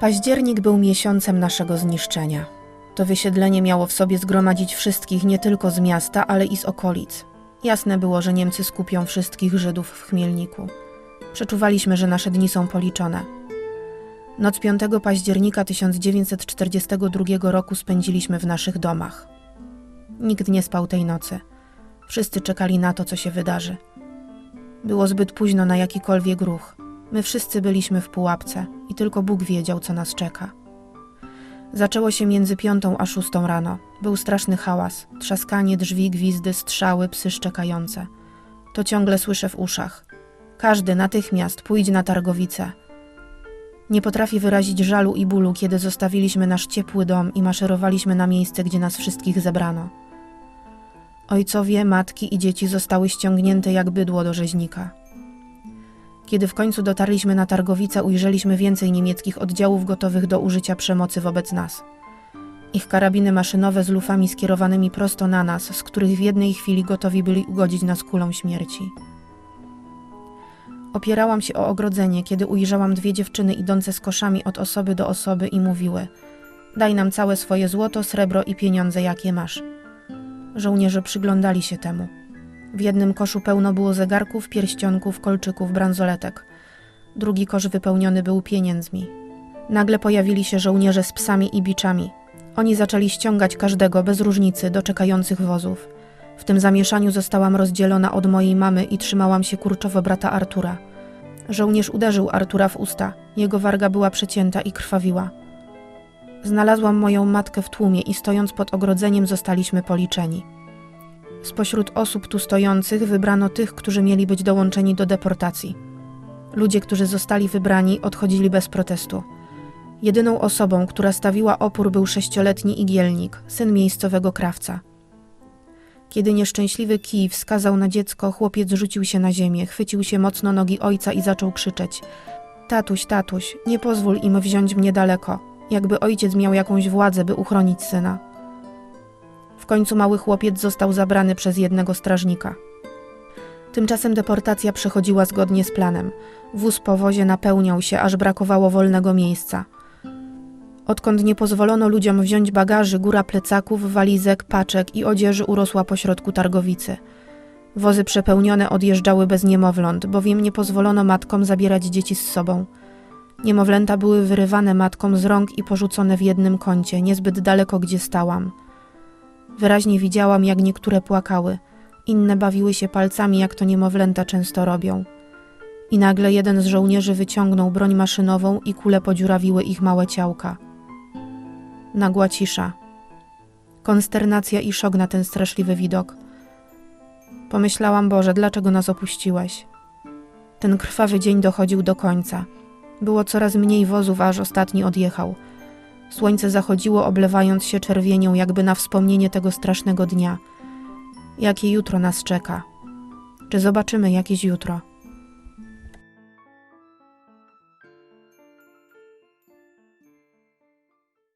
Październik był miesiącem naszego zniszczenia. To wysiedlenie miało w sobie zgromadzić wszystkich nie tylko z miasta, ale i z okolic. Jasne było, że Niemcy skupią wszystkich Żydów w Chmielniku. Przeczuwaliśmy, że nasze dni są policzone. Noc 5 października 1942 roku spędziliśmy w naszych domach. Nikt nie spał tej nocy. Wszyscy czekali na to, co się wydarzy. Było zbyt późno na jakikolwiek ruch. My wszyscy byliśmy w pułapce i tylko Bóg wiedział, co nas czeka. Zaczęło się między 5 a 6 rano. Był straszny hałas, trzaskanie drzwi, gwizdy, strzały, psy szczekające. To ciągle słyszę w uszach. Każdy natychmiast pójdź na Targowicę. Nie potrafię wyrazić żalu i bólu, kiedy zostawiliśmy nasz ciepły dom i maszerowaliśmy na miejsce, gdzie nas wszystkich zebrano. Ojcowie, matki i dzieci zostały ściągnięte jak bydło do rzeźnika. Kiedy w końcu dotarliśmy na Targowicę, ujrzeliśmy więcej niemieckich oddziałów gotowych do użycia przemocy wobec nas. Ich karabiny maszynowe z lufami skierowanymi prosto na nas, z których w jednej chwili gotowi byli ugodzić nas kulą śmierci. Opierałam się o ogrodzenie, kiedy ujrzałam 2 dziewczyny idące z koszami od osoby do osoby i mówiły: daj nam całe swoje złoto, srebro i pieniądze, jakie masz. Żołnierze przyglądali się temu. W jednym koszu pełno było zegarków, pierścionków, kolczyków, bransoletek. Drugi kosz wypełniony był pieniędzmi. Nagle pojawili się żołnierze z psami i biczami. Oni zaczęli ściągać każdego, bez różnicy, do czekających wozów. W tym zamieszaniu zostałam rozdzielona od mojej mamy i trzymałam się kurczowo brata Artura. Żołnierz uderzył Artura w usta. Jego warga była przecięta i krwawiła. Znalazłam moją matkę w tłumie i stojąc pod ogrodzeniem zostaliśmy policzeni. Spośród osób tu stojących wybrano tych, którzy mieli być dołączeni do deportacji. Ludzie, którzy zostali wybrani, odchodzili bez protestu. Jedyną osobą, która stawiła opór, był 6-letni Igielnik, syn miejscowego krawca. Kiedy nieszczęśliwy kij wskazał na dziecko, chłopiec rzucił się na ziemię, chwycił się mocno nogi ojca i zaczął krzyczeć: tatuś, tatuś, nie pozwól im wziąć mnie daleko, jakby ojciec miał jakąś władzę, by uchronić syna. W końcu mały chłopiec został zabrany przez jednego strażnika. Tymczasem deportacja przechodziła zgodnie z planem. Wóz po wozie napełniał się, aż brakowało wolnego miejsca. Odkąd nie pozwolono ludziom wziąć bagaży, góra plecaków, walizek, paczek i odzieży urosła pośrodku Targowicy. Wozy przepełnione odjeżdżały bez niemowląt, bowiem nie pozwolono matkom zabierać dzieci z sobą. Niemowlęta były wyrywane matkom z rąk i porzucone w jednym kącie, niezbyt daleko, gdzie stałam. Wyraźnie widziałam, jak niektóre płakały, inne bawiły się palcami, jak to niemowlęta często robią. I nagle jeden z żołnierzy wyciągnął broń maszynową i kule podziurawiły ich małe ciałka. Nagła cisza. Konsternacja i szok na ten straszliwy widok. Pomyślałam: Boże, dlaczego nas opuściłeś? Ten krwawy dzień dochodził do końca. Było coraz mniej wozów, aż ostatni odjechał. Słońce zachodziło, oblewając się czerwienią, jakby na wspomnienie tego strasznego dnia. Jakie jutro nas czeka? Czy zobaczymy jakieś jutro?